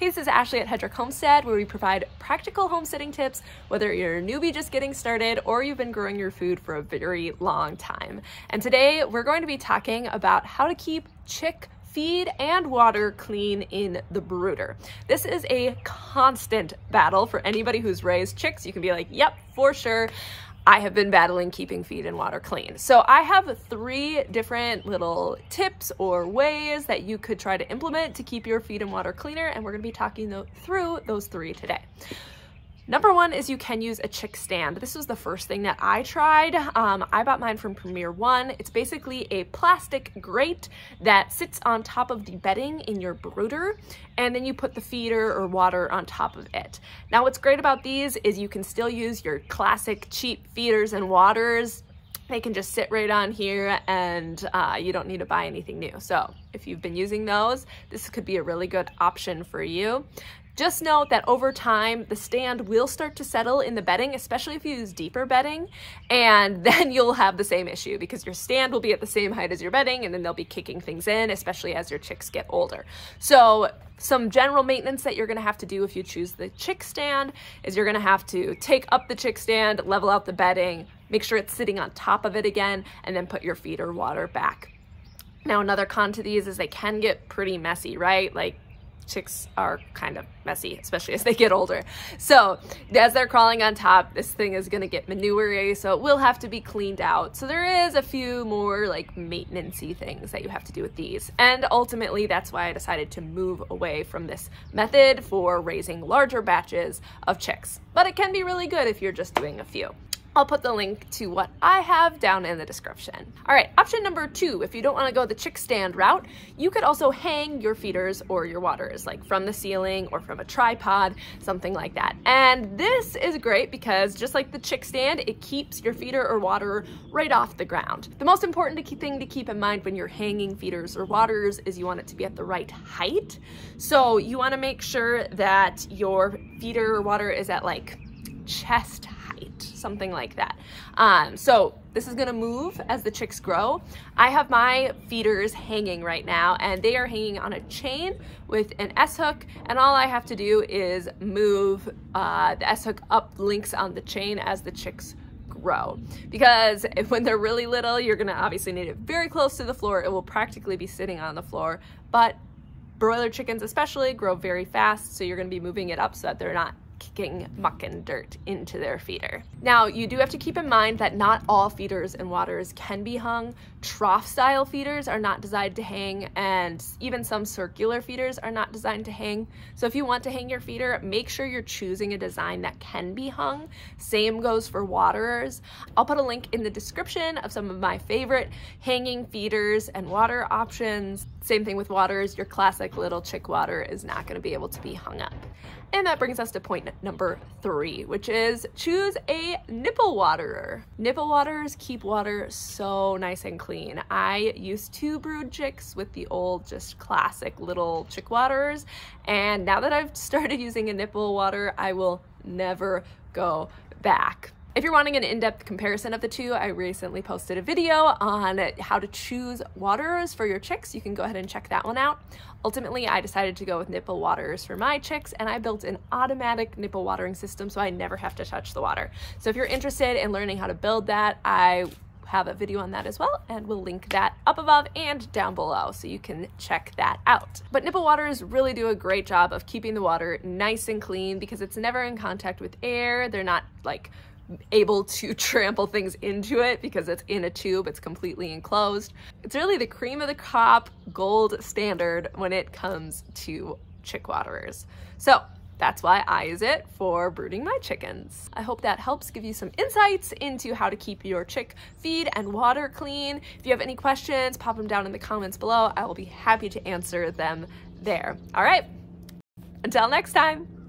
Hey, this is Ashley at Hedrick Homestead, where we provide practical homesteading tips, whether you're a newbie just getting started or you've been growing your food for a very long time. And today we're going to be talking about how to keep chick feed and water clean in the brooder. This is a constant battle for anybody who's raised chicks. You can be like, yep, for sure. I have been battling keeping feed and water clean. So I have 3 different little tips or ways that you could try to implement to keep your feed and water cleaner, and we're gonna be talking through those 3 today. Number 1 is you can use a chick stand. This was the first thing that I tried. I bought mine from Premier One. It's basically a plastic grate that sits on top of the bedding in your brooder, and then you put the feeder or water on top of it. Now what's great about these is you can still use your classic cheap feeders and waters. They can just sit right on here, and you don't need to buy anything new. So if you've been using those, this could be a really good option for you. Just note that over time, the stand will start to settle in the bedding, especially if you use deeper bedding, and then you'll have the same issue because your stand will be at the same height as your bedding, and then they'll be kicking things in, especially as your chicks get older. So some general maintenance that you're gonna have to do if you choose the chick stand is you're gonna have to take up the chick stand, level out the bedding, make sure it's sitting on top of it again, and then put your feed or water back. Now, another con to these is they can get pretty messy, right? Like, chicks are kind of messy, especially as they get older. So as they're crawling on top, this thing is gonna get manure-y, so it will have to be cleaned out. So there is a few more like maintenance-y things that you have to do with these. And ultimately, that's why I decided to move away from this method for raising larger batches of chicks. But it can be really good if you're just doing a few. I'll put the link to what I have down in the description. All right, option number 2, if you don't want to go the chick stand route, you could also hang your feeders or your waters, like from the ceiling or from a tripod, something like that. And this is great because just like the chick stand, it keeps your feeder or water right off the ground. The most important thing to keep in mind when you're hanging feeders or waters is you want it to be at the right height. So you want to make sure that your feeder or water is at like chest height, something like that. So this is gonna move as the chicks grow. I have my feeders hanging right now, and they are hanging on a chain with an S-hook, and all I have to do is move the S-hook up links on the chain as the chicks grow. Because when they're really little, you're gonna obviously need it very close to the floor. It will practically be sitting on the floor, but broiler chickens especially grow very fast, so you're gonna be moving it up so that they're not kicking muck and dirt into their feeder. Now, you do have to keep in mind that not all feeders and waters can be hung. Trough style feeders are not designed to hang, and even some circular feeders are not designed to hang. So if you want to hang your feeder, make sure you're choosing a design that can be hung. Same goes for waterers. I'll put a link in the description of some of my favorite hanging feeders and water options. Same thing with waters. Your classic little chick water is not going to be able to be hung up. And that brings us to point number 3, which is choose a nipple waterer. Nipple waterers keep water so nice and clean. I used to brood chicks with the old, just classic little chick waterers, and now that I've started using a nipple water, I will never go back. If you're wanting an in-depth comparison of the two, I recently posted a video on how to choose waterers for your chicks. You can go ahead and check that one out. Ultimately, I decided to go with nipple waterers for my chicks, and I built an automatic nipple watering system so I never have to touch the water. So if you're interested in learning how to build that, I have a video on that as well, and we'll link that up above and down below so you can check that out. But nipple waterers really do a great job of keeping the water nice and clean because it's never in contact with air. They're not like able to trample things into it because it's in a tube, it's completely enclosed. It's really the cream of the crop, gold standard when it comes to chick waterers. So that's why I use it for brooding my chickens. I hope that helps give you some insights into how to keep your chick feed and water clean. If you have any questions, pop them down in the comments below. I will be happy to answer them there. All right, until next time.